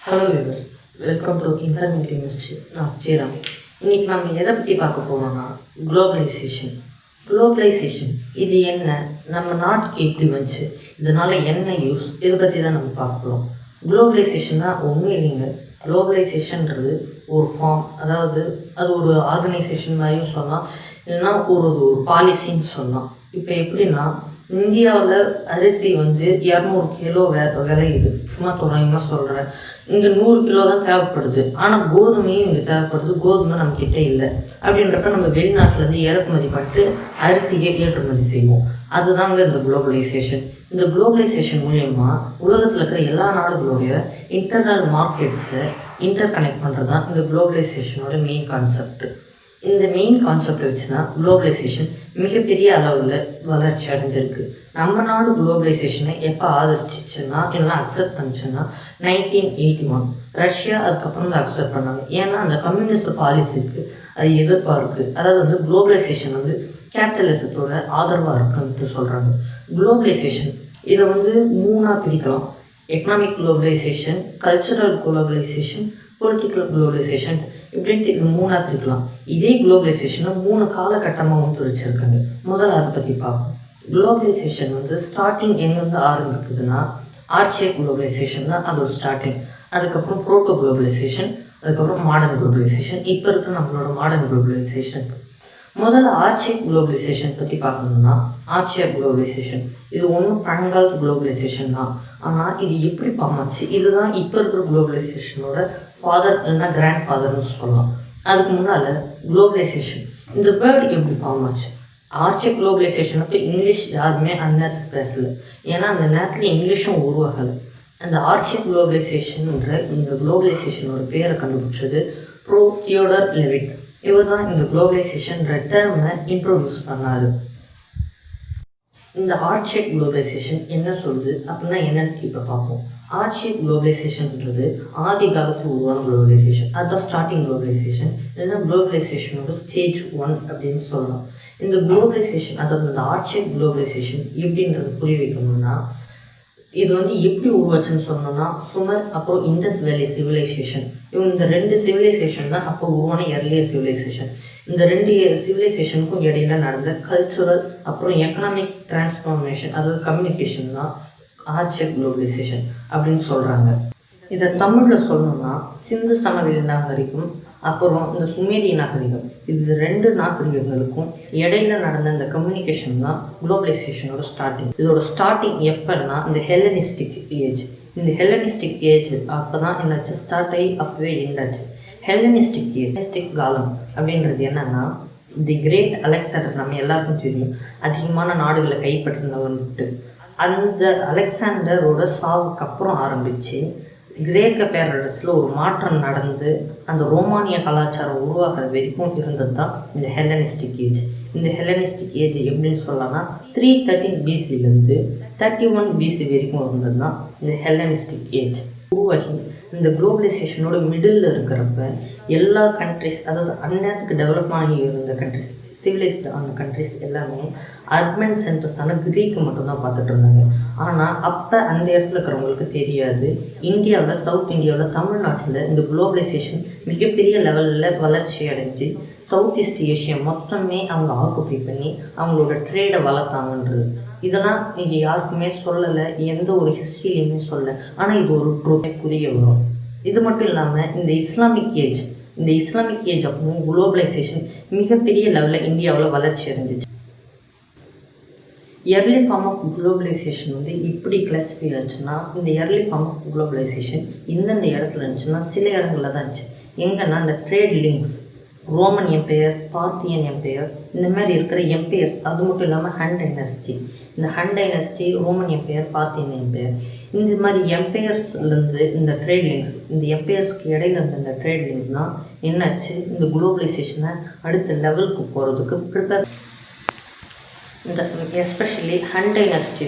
Hello viewers, welcome to informative mystery. நான் ஸ்ரீராம். இன்றைக்கி நம்ம எதை பற்றி பார்க்க போகிறோம்னா குளோபலைசேஷன் இது என்ன, நம்ம நாட்டுக்கு எப்படி வந்துச்சு, இதனால் என்ன யூஸ், இதை பற்றி தான் நம்ம பார்க்க போகிறோம். குளோபலைசேஷன்னா ஒன்றும் இல்லைங்க. குளோபலைசேஷன்றது ஒரு ஃபார்ம், அதாவது அது ஒரு ஆர்கனைசேஷன் மாதிரியும் சொல்லலாம், இல்லைன்னா ஒரு பாலிசின்னு சொல்லலாம். இப்போ எப்படின்னா, இந்தியாவில் அரிசி 200 கிலோ விளையுது. சும்மா தோராயமாக சொல்கிறேன். இங்கே 100 கிலோ தான் தேவைப்படுது. ஆனால் கோதுமையும் இங்கே தேவைப்படுது. கோதுமை நம்மக்கிட்ட இல்லை. அப்படின்றப்ப நம்ம வெளிநாட்டிலேருந்து இறக்குமதி பண்ணிட்டு அரிசியை ஏற்றுமதி செய்வோம். அதுதாங்க இந்த குளோபலைசேஷன். இந்த குளோபலைசேஷன் மூலயமா உலகத்தில் இருக்கிற எல்லா நாடுகளுடைய இன்டர்னல் மார்க்கெட்ஸை இன்டர் கனெக்ட் பண்ணுறது தான் இந்த குளோபலைசேஷனோட மெயின் கான்செப்ட். இந்த மெயின் கான்செப்டை வச்சு தான் குளோபலைசேஷன் மிகப்பெரிய அளவில் வளர்ச்சி அடைஞ்சிருக்கு. நம்ம நாடு குளோபலைசேஷனை எப்போ ஆதரிச்சிச்சுன்னா, இல்லைனா அக்செப்ட் பண்ணிச்சுன்னா 1981 ரஷ்யா அதுக்கப்புறம் தான் அக்செப்ட் பண்ணாங்க. ஏன்னா அந்த கம்யூனிஸ்ட் பாலிசிக்கு அது எதிர்ப்பாக இருக்குது. அதாவது குளோபலைசேஷன் கேபிட்டலிசத்தோட ஆதரவாக இருக்குன்ட்டு சொல்கிறாங்க. குளோபலைசேஷன் இதை 3ஆக பிரிக்கலாம். Economic globalisation, cultural globalisation, political globalisation இப்படின்ட்டு இது 3ஆக பிரிக்கலாம். இதே குளோபலைசேஷனை 3 காலகட்டமாக பிரிச்சிருக்காங்க. முதல்ல அதை பற்றி பார்ப்போம். குளோபலைசேஷன் ஸ்டார்டிங் எங்கேருந்து ஆரம்பிக்குதுன்னா, ஆர்ச்சைக் குளோபலைசேஷன் தான் அதோட ஸ்டார்டிங். அதுக்கப்புறம் புரோட்டோ குளோபலைசேஷன், அதுக்கப்புறம் மாடர்ன் குளோபலைசேஷன், இப்போ இருக்கிற நம்மளோட மாடர்ன் குளோபலைசேஷன். முதல்ல ஆர்ச்சைக் குளோபலைசேஷன் பற்றி பார்க்கணும்னா, ஆர்ச்சைக் குளோபலைசேஷன் இது ஒன்றும் பழங்காலத்து குளோபலைசேஷன் தான். ஆனால் இது எப்படி பார்மாச்சு, இதுதான் இப்போ இருக்கிற குளோபலைசேஷனோட ஃபாதர் இல்லைன்னா கிராண்ட் ஃபாதர்னு சொல்லலாம். அதுக்கு முன்னால் குளோபலைசேஷன் இந்த வேர்டு எப்படி ஃபார்ம் ஆச்சு? ஆர்ச்சைக் குளோபலைசேஷன் அப்போ இங்கிலீஷ் யாருமே அந்நேரத்துக்கு பேசலை. ஏன்னா அந்த நேரத்தில் இங்கிலீஷும் உருவாகலை. அந்த ஆர்ச்சைக் குளோபலைசேஷன்ன்ற இந்த குளோபலைசேஷனோட பேரை கண்டுபிடிச்சது தியோடர் லெவிட். இவர் தான் இந்த குளோபலைசேஷன் டேர்மை இன்ட்ரோடியூஸ் பண்ணார். இந்த ஆர்ச்சைக் குளோபலைசேஷன் என்ன சொல்லுது அப்படின்னா என்னன்னு இப்போ பார்ப்போம். ஆர்ச்சைக் குளோபலைசேஷன்ன்றது ஆதி காலத்தில் உருவான குளோபலைசேஷன். அதுதான் ஸ்டார்டிங் குளோபலைசேஷன், இல்லைன்னா குளோபலைசேஷனோட ஸ்டேஜ் 1 அப்படின்னு சொல்லலாம். இந்த குளோபலைசேஷன், அதாவது இந்த ஆர்ச்சைக் குளோபலைசேஷன் எப்படின்றது புரிய வைக்கணும்னா, இது எப்படி உருவாச்சுன்னு சொன்னோம்னா, சுமர் அப்புறம் இண்டஸ் வேலி சிவிலைசேஷன், இந்த 2 சிவிலைசேஷன் தான் அப்போ உருவான எர்லியர் சிவிலைசேஷன். இந்த 2 சிவிலைசேஷனுக்கும் இடையில நடந்த கல்ச்சுரல் அப்புறம் எக்கனாமிக் டிரான்ஸ்ஃபார்மேஷன், அதாவது கம்யூனிகேஷன் தான் ஆர்ச்சைக் குளோபலைசேஷன் அப்படின்னு சொல்கிறாங்க. இதை தமிழில் சொல்லணும்னா, சிந்து சமவெளி நாகரிகம் அப்புறம் இந்த சுமேரிய நாகரிகம், இது 2 நாகரிகங்களுக்கும் இடையில நடந்த இந்த கம்யூனிகேஷன் தான் குளோபலைசேஷனோட ஸ்டார்டிங். இதோட ஸ்டார்டிங் எப்போன்னா இந்த ஹெல்லனிஸ்டிக் ஏஜ். இந்த ஹெல்லனிஸ்டிக் ஏஜ் அப்போ தான் என்னாச்சு, ஸ்டார்ட் ஆகி அப்போவே எண்டாச்சு. ஹெல்லனிஸ்டிக் காலம் அப்படின்றது என்னன்னா, தி கிரேட் அலெக்சாண்டர் நம்ம எல்லாருக்கும் தெரியும், அதிகமான நாடுகளை கைப்பற்றினவன்ட்டு. அந்த அலெக்சாண்டரோட சாவுக்கு அப்புறம் ஆரம்பித்து கிரேக்க பேரரசில் ஒரு மாற்றம் நடந்து அந்த ரோமானிய கலாச்சாரம் உருவாகிற வரைக்கும் இருந்தது தான் இந்த ஹெல்லனிஸ்டிக் ஏஜ். இந்த ஹெல்லனிஸ்டிக் ஏஜ் எப்படின்னு சொல்லலாம்னா 313 பிசிலேருந்து 31 பிசி வரைக்கும் இருந்தது தான் இந்த ஹெல்லனிஸ்டிக் ஏஜ். உருவாகி இந்த குளோபலைசேஷனோட மிடில் இருக்கிறப்ப எல்லா கண்ட்ரிஸ், அதாவது அந்நேரத்துக்கு டெவலப் ஆகி இருந்த கண்ட்ரிஸ், சிவிலைஸ்டு ஆன கண்ட்ரிஸ் எல்லாமே அர்பன் சென்டர்ஸான கிரீக்கு மட்டும்தான் பார்த்துட்டு இருந்தாங்க. ஆனால் அப்போ அந்த இடத்துல இருக்கிறவங்களுக்கு தெரியாது, இந்தியாவில், சவுத் இந்தியாவில், தமிழ்நாட்டில் இந்த குளோபலைசேஷன் மிகப்பெரிய லெவலில் வளர்ச்சி அடைஞ்சு சவுத் ஈஸ்ட் ஏஷியா மொத்தமே அவங்க ஆக்குப்பை பண்ணி அவங்களோட ட்ரேடை வளர்த்தாங்கன்றது. இதெல்லாம் இங்கே யாருக்குமே சொல்லலை, எந்த ஒரு ஹிஸ்ட்ரியிலையுமே சொல்லலை. ஆனால் இது ஒரு ட்ரூத் புரிய வரும். இது மட்டும் இல்லாமல் இந்த இஸ்லாமிக் ஏஜ் அப்போ குளோபலைசேஷன் மிகப்பெரிய லெவலில் இந்தியாவில் வளர்ச்சி அடைஞ்சிச்சு. எர்லி ஃபார்ம் ஆஃப் குளோபலைசேஷன் இப்படி கிளாஸிஃபை ஆச்சுன்னா, இந்த எர்லி ஃபார்ம் ஆஃப் குளோபலைசேஷன் இந்தந்த இடத்துல இருந்துச்சுன்னா சில இடங்களில் தான் இருந்துச்சு. எங்கன்னா இந்த ட்ரேட் லிங்க்ஸ், ரோமன் எம்பையர், பார்த்தியன் எம்பையர், இந்த மாதிரி இருக்கிற எம்பையர்ஸ், அது மட்டும் இல்லாமல் ஹன் டைனஸ்டி, இந்த ஹன் டைனஸ்டி, ரோமன் எம்பையர், பார்த்தியன் எம்பையர், இந்த மாதிரி எம்பையர்ஸ்லேருந்து இந்த ட்ரேட் லிங்க்ஸ், இந்த எம்பையர்ஸ்க்கு இடையில இருந்த இந்த ட்ரேட் லிங்க் தான் என்னாச்சு, இந்த குளோபலைசேஷனை அடுத்த லெவலுக்கு போகிறதுக்கு ப்ரிப்பேர். இந்த எஸ்பெஷலி ஹன் டைனஸ்டி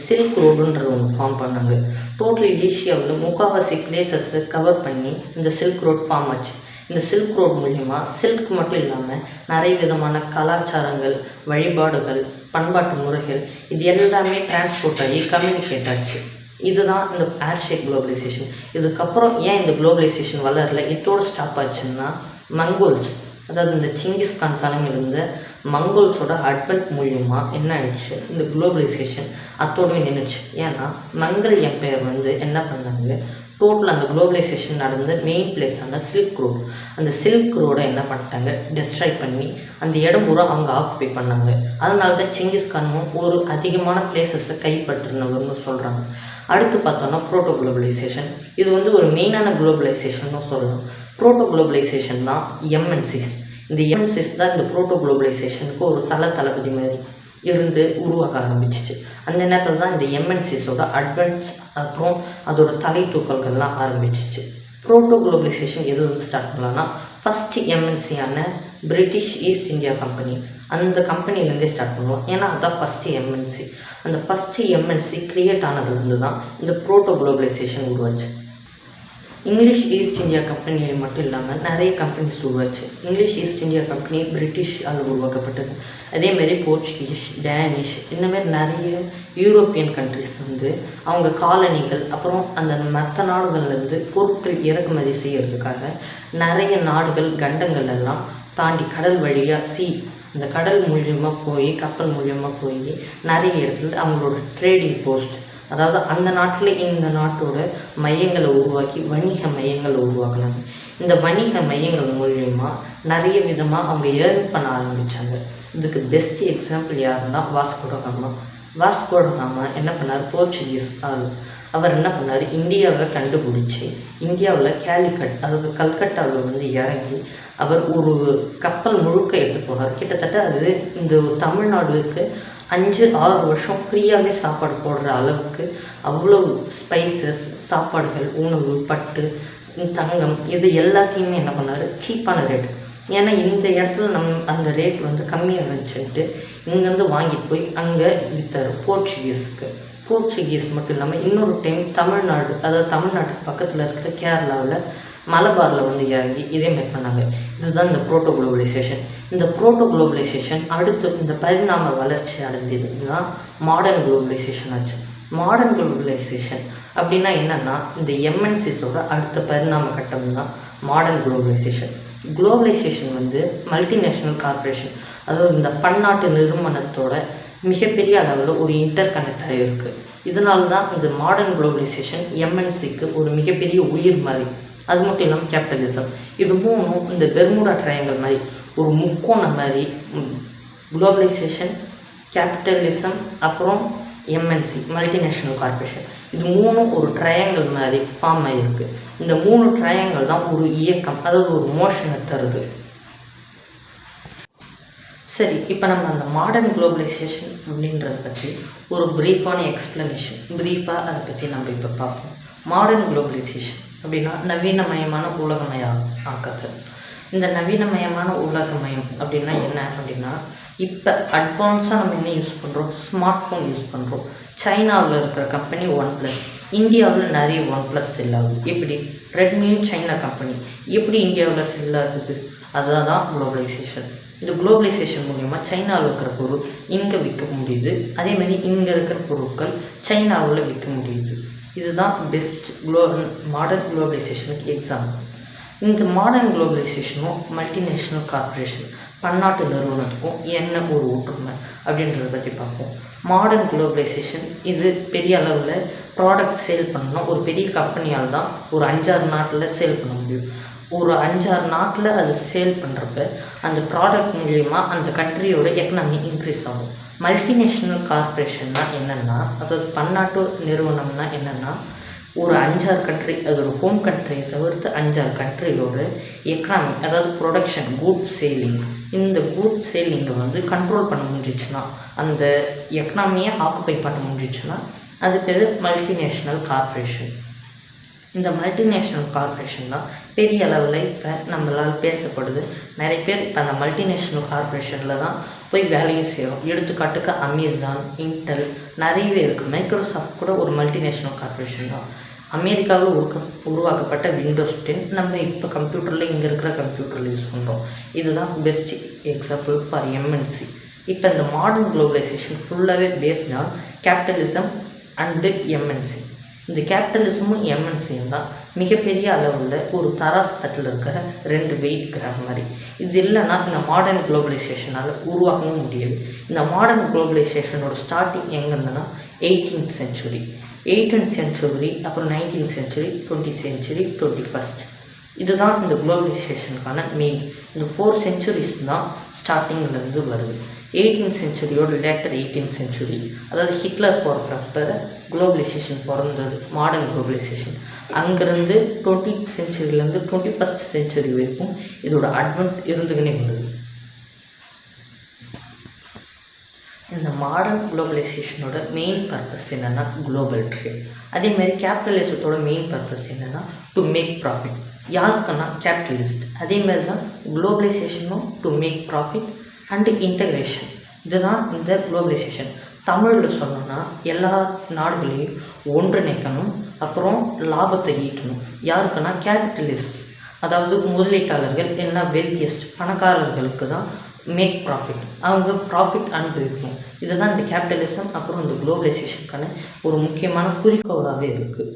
சில்க் ரோடுன்ற ஒன்று ஃபார்ம் பண்ணாங்க. டோட்டல் ஏஷியாவில் முக்கால்வாசி பிளேசஸை கவர் பண்ணி இந்த சில்க் ரோட் ஃபார்ம் ஆச்சு. இந்த சில்க் ரோட் மூலிமா சில்க் மட்டும் இல்லாமல் நிறைய விதமான கலாச்சாரங்கள், வழிபாடுகள், பண்பாட்டு முறைகள் இது எல்லாமே டிரான்ஸ்போர்ட் ஆகி கம்யூனிகேட் ஆச்சு. இதுதான் இந்த ஏர் ஷேக் குளோபலைசேஷன். இதுக்கப்புறம் ஏன் இந்த குளோபலைசேஷன் வளரல, இதோட ஸ்டாப் ஆச்சுன்னா மங்கோல்ஸ், அதாவது இந்த சிங்கிஸ்கான் தலைமையில் இருந்த மங்கோல்ஸோட அட்வென்ட் மூலியமாக என்ன ஆயிடுச்சு, இந்த குளோபலைசேஷன் அத்தோடவே நின்றுச்சு. ஏன்னா மங்கல் எம்பையர் வந்து என்ன பண்ணாங்க, டோட்டல் அந்த குளோபலைசேஷன் நடந்த மெயின் பிளேஸான சில்க் ரோடு, அந்த சில்க் ரோடை என்ன பண்ணிட்டாங்க, டெஸ்ட்ராய் பண்ணி அந்த இடம் பூரா அவங்க ஆக்குப்பை பண்ணாங்க. அதனால தான் சிங்கிஸ்கானும் ஒரு அதிகமான பிளேசஸை கைப்பற்றினவர்னு சொல்கிறாங்க. அடுத்து பார்த்தோன்னா ப்ரோட்டோ குளோபலைசேஷன். இது வந்து ஒரு மெயினான குளோபலைசேஷன்னு சொல்லலாம். ப்ரோட்டோ குளோபலைசேஷன் தான் எம்என்சிஸ். இந்த எம்என்சிஸ் தான் இந்த ப்ரோட்டோ குளோபலைசேஷனுக்கு ஒரு தளபதி மாதிரி இருந்து உருவாக்க ஆரம்பிச்சிச்சு. அந்த நேரத்தில் தான் இந்த எம்என்சிஸோட அட்வான்ஸ் அப்புறம் அதோட தலை தூக்கல்கள்லாம் ஆரம்பிச்சிச்சு. ப்ரோட்டோ குளோபலைசேஷன் எது வந்து ஸ்டார்ட் பண்ணலான்னா, ஃபஸ்ட்டு எம்என்சியான பிரிட்டிஷ் ஈஸ்ட் இந்தியா கம்பெனி, அந்த கம்பெனிலேருந்தே ஸ்டார்ட் பண்ணுவோம். ஏன்னா அதுதான் ஃபஸ்ட்டு எம்என்சி. அந்த ஃபஸ்ட்டு எம்என்சி க்ரியேட் ஆனதுலேருந்து தான் இந்த ப்ரோட்டோ குளோபலைசேஷன் உருவாச்சு. இங்கிலீஷ் ஈஸ்ட் இந்தியா கம்பெனி மட்டும் இல்லாமல் நிறைய கம்பெனிஸ் உருவாச்சு. இங்கிலீஷ் ஈஸ்ட் இந்தியா கம்பெனி பிரிட்டிஷால் உருவாக்கப்பட்டது. அதேமாரி போர்ச்சுகீஸ், டேனிஷ், இந்தமாரி நிறைய யூரோப்பியன் கண்ட்ரிஸ் வந்து அவங்க காலனிகள் அப்புறம் அந்த மற்ற நாடுகள்லேருந்து பொருட்கள் இறக்குமதி செய்கிறதுக்காக நிறைய நாடுகள் கண்டங்கள் எல்லாம் தாண்டி கடல் வழியாக இந்த கடல் மூலியமாக போய் கப்பல் மூலியமாக போய் நிறைய இடத்துல அவங்களோட ட்ரேடிங் போஸ்ட், அதாவது அந்த நாட்டில் இந்த நாட்டோட மையங்களை உருவாக்கி வணிக மையங்களை உருவாக்குனாங்க. இந்த வணிக மையங்கள் மூலியமாக நிறைய விதமாக அவங்க ஏர்ன் பண்ண ஆரம்பித்தாங்க. இதுக்கு பெஸ்ட் எக்ஸாம்பிள் யாருன்னா வாஸ்கோ ட காமா என்ன பண்ணார், போர்ச்சுகீஸ் ஆள். அவர் என்ன பண்ணார், இந்தியாவை கண்டுபிடிச்சி இந்தியாவில் கேலிக்கட், அதாவது கல்கட்டாவில் வந்து இறங்கி அவர் ஒரு கப்பல் முழுக்க எடுத்து போனார். கிட்டத்தட்ட அது இந்த தமிழ்நாடுக்கு 5-6 வருஷம் ஃப்ரீயாகவே சாப்பாடு போடுற அளவுக்கு அவ்வளோ ஸ்பைசஸ், சாப்பாடுகள், உணவு, பட்டு, தங்கம், இது எல்லாத்தையுமே என்ன பண்ணார், சீப்பான ரேட். ஏன்னா இந்த இடத்துல அந்த ரேட் வந்து கம்மியாக இருந்துச்சுன்ட்டு இங்கேருந்து வாங்கிட்டு போய் அங்கே விற்றார் போர்ச்சுகீஸுக்கு. போர்ச்சுகீஸ் மட்டும் இல்லாமல் இன்னொரு டைம் தமிழ்நாடு, அதாவது தமிழ்நாட்டுக்கு பக்கத்தில் இருக்கிற கேரளாவில் மலபாரில் வந்து இறங்கி இதேமாரி பண்ணாங்க. இதுதான் இந்த ப்ரோட்டோ குளோபலைசேஷன். இந்த ப்ரோட்டோ குளோபலைசேஷன் அடுத்து இந்த பரிணாம வளர்ச்சி அடைஞ்சது தான் மாடர்ன் குளோபலைசேஷன் ஆச்சு. மாடர்ன் குளோபலைசேஷன் அப்படின்னா என்னென்னா, இந்த எம்என்சிஸோட அடுத்த பரிணாம கட்டம் தான் மாடர்ன் குளோபலைசேஷன். குளோபலைசேஷன் வந்து மல்டிநேஷ்னல் கார்பரேஷன், அதாவது இந்த பன்னாட்டு நிறுவனத்தோட மிகப்பெரிய அளவில் ஒரு இன்டர் கனெக்ட் ஆகிருக்கு. இதனால தான் இந்த மாடர்ன் குளோபலைசேஷன் எம்என்சிக்கு ஒரு மிகப்பெரிய உயிர் மாதிரி. அது மட்டும் இல்லாமல் கேபிட்டலிசம், இது மூணும் இந்த பெர்முடா ட்ரையாங்கல் மாதிரி ஒரு முக்கோணம் மாதிரி. குளோபலைசேஷன், கேபிட்டலிசம், அப்புறம் எம்என்சி மல்டிநேஷ்னல் கார்பரேஷன், இது மூணும் ஒரு ட்ரையாங்கல் மாதிரி ஃபார்ம் ஆகிருக்கு. இந்த 3 ட்ரையாங்கல் தான் ஒரு இயக்கம், அதாவது ஒரு மோஷனை தருது. சரி, இப்போ நம்ம அந்த மாடர்ன் குளோபலைசேஷன் அப்படின்றத பற்றி ஒரு ப்ரீஃபான ப்ரீஃபாக அதை பற்றி நம்ம இப்போ பார்ப்போம். மாடர்ன் குளோபலைசேஷன் அப்படின்னா நவீனமயமான ஆக்கத்தில். இந்த நவீனமயமான உலகமயம் அப்படின்னா என்ன அப்படின்னா, இப்போ அட்வான்ஸாக நம்ம என்ன யூஸ் பண்ணுறோம், ஸ்மார்ட் ஃபோன் யூஸ் பண்ணுறோம். சைனாவில் இருக்கிற கம்பெனி OnePlus, இந்தியாவில் நிறைய OnePlus செல் ஆகுது. எப்படி ரெட்மியும் சைனா கம்பெனி எப்படி இந்தியாவில் செல் ஆகுது, அதுதான் குளோபலைசேஷன். இந்த குளோபலைசேஷன் மூலிமா சைனாவில் இருக்கிற பொருள் இங்கே விற்க முடியுது, அதேமாதிரி இங்கே இருக்கிற பொருட்கள் சைனாவில் விற்க முடியுது. இதுதான் பெஸ்ட் மாடர்ன் குளோபலைசேஷனுக்கு எக்ஸாம்பிள். இந்த மாடர்ன் குளோபலைசேஷனும் மல்டிநேஷ்னல் கார்பரேஷன் பன்னாட்டு நிறுவனத்துக்கும் என்ன ஒரு ஒற்றுமை அப்படின்றத பற்றி பார்ப்போம். மாடர்ன் குளோபலைசேஷன் இது பெரிய அளவில் ப்ராடக்ட் சேல் பண்ணணும். ஒரு பெரிய கம்பெனியால் தான் ஒரு 5-6 நாட்டில் சேல் பண்ண முடியும். ஒரு 5-6 நாட்டில் அது சேல் பண்ணுறப்ப அந்த ப்ராடக்ட் மூலயமா அந்த கண்ட்ரியோட எக்கனாமி இன்க்ரீஸ் ஆகும். மல்டிநேஷ்னல் கார்பரேஷன்னா என்னென்னா, அதாவது பன்னாட்டு நிறுவனம்னா என்னென்னா, ஒரு 5-6 கண்ட்ரி, அதோட ஹோம் கண்ட்ரியை தவிர்த்து 5-6 கண்ட்ரியோட எக்கனாமி, அதாவது ப்ரொடக்ஷன், கூட்ஸ் சேலிங், இந்த கூட்ஸ் சேலிங்கை வந்து கண்ட்ரோல் பண்ண முடிஞ்சிச்சுன்னா, அந்த எக்கனாமியை ஆக்குப்பை பண்ண முடிஞ்சிச்சுன்னா அது பேர் மல்டிநேஷ்னல் கார்பரேஷன். இந்த மல்டிநேஷ்னல் கார்பரேஷன் தான் பெரிய அளவில் இப்போ நம்மளால் பேசப்படுது. நிறைய பேர் இப்போ அந்த மல்டிநேஷ்னல் கார்பரேஷனில் தான் போய் வேலையும் செய்கிறோம். எடுத்துக்காட்டுக்கு அமேசான், இன்டெல், நிறையவே இருக்குது. மைக்ரோசாஃப்ட் கூட ஒரு மல்டிநேஷ்னல் கார்பரேஷன் தான். அமெரிக்காவில் உருவாக்கப்பட்ட விண்டோஸ் 10 நம்ம இப்போ கம்ப்யூட்டரில், இங்கே இருக்கிற கம்ப்யூட்டரில் யூஸ் பண்ணுறோம். இதுதான் பெஸ்ட் எக்ஸாம்பிள் ஃபார் எம்என்சி. இப்போ இந்த மாடர்ன் குளோபலைசேஷன் ஃபுல்லாகவே based on capitalism and MNC. இந்த கேபிட்டலிசமும் எம்என்சியும் தான் மிகப்பெரிய அளவில் ஒரு தராசு தட்டில் இருக்கிற 2 வெயிட் கிராம் மாதிரி. இது இல்லைன்னா இந்த மாடர்ன் குளோபலைசேஷனால் உருவாகவும் முடியாது. இந்த மாடர்ன் குளோபலைசேஷனோட ஸ்டார்டிங் எங்கே இருந்ததுன்னா 18th century, 18th century, அப்புறம் 19th century, 20th century, 21st. இதுதான் இந்த குளோபலைசேஷனுக்கான மெயின். இந்த 4 centuries தான் ஸ்டார்டிங்லேருந்து வருது. 18th centuryயோட லேட்டர் 18th century, அதாவது ஹிட்லர் பிறக்கிறப்ப குளோபலைசேஷன் பிறந்தது, மாடர்ன் குளோபலைசேஷன். அங்கேருந்து 20th centuryலேருந்து 21st century வரைக்கும் இதோட அட்வென்ட் இருந்துக்கினே வருது. இந்த மாடர்ன் குளோபலைசேஷனோட மெயின் பர்பஸ் என்னென்னா குளோபல் ட்ரேட். அதேமாதிரி கேபிட்டலிசத்தோட மெயின் பர்பஸ் என்னென்னா டு மேக் ப்ராஃபிட். யாருக்குன்னா கேபிட்டலிஸ்ட். அதேமாதிரி தான் குளோபலைசேஷனும் to make profit and integration. இதுதான் இந்த குளோபலைசேஷன். தமிழில் சொன்னோன்னா எல்லா நாடுகளையும் ஒன்றிணைக்கணும், அப்புறம் லாபத்தை ஈட்டணும். யாருக்குன்னா கேபிட்டலிஸ்ட், அதாவது முதலீட்டாளர்கள், என்ன வெல்த்தியஸ்ட் பணக்காரர்களுக்கு தான் மேக் ப்ராஃபிட். அவங்க ப்ராஃபிட் அனுபவிக்கணும். இதுதான் இந்த கேபிட்டலிசம் அப்புறம் இந்த குளோபலைசேஷனுக்கான ஒரு முக்கியமான குறிக்கோளாகவே இருக்குது.